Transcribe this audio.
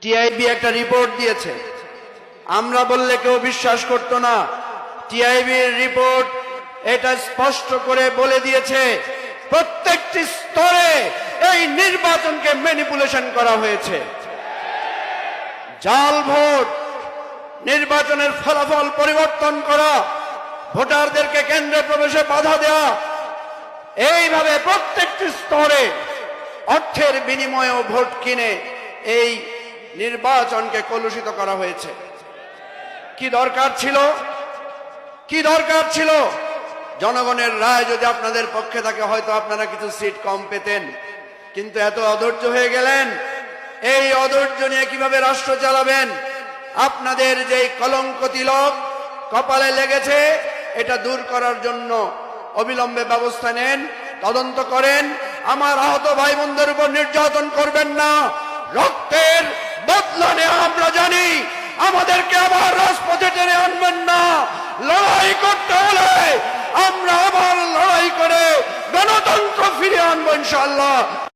TIB একটা report দিয়েছে, আমরা বললে কেউ বিশ্বাস করতো না। টিআইবির রিপোর্ট এটা স্পষ্ট করে বলে দিয়েছে প্রত্যেকটি স্তরে এই নির্বাচনকে ম্যানিপুলেশন করা হয়েছে। জাল ভোট, নির্বাচনের ফলাফল পরিবর্তন করা, ভোটারদেরকে কেন্দ্রে প্রবেশে বাধা দেওয়া, এইভাবে প্রত্যেকটি স্তরে অর্থের বিনিময়েও ভোট কিনে এই নির্বাচনকে কলুষিত করা হয়েছে। কি দরকার ছিল? কি দরকার ছিল? জনগণের রায় যদি আপনাদের পক্ষে থাকে হয়তো আপনারা কিছু সিট কম পেতেন, কিন্তু এত অধৈর্য হয়ে গেলেন। এই অধৈর্য নিয়ে কিভাবে রাষ্ট্র চালাবেন? আপনাদের যেই কলঙ্ক তিলক কপালে লেগেছে এটা দূর করার জন্য অবিলম্বে ব্যবস্থা নেন, তদন্ত করেন। আমার আহত ভাই বোনদের উপর নির্যাতন করবেন না। রক্তের বদলা নেওয়া আমরা জানি, আমাদেরকে আবার রাজপথে টেনে আনবেন না। লড়াই করতে হলে আমরা আবার লড়াই করে গণতন্ত্র ফিরিয়ে আনবো ইনশাআল্লাহ।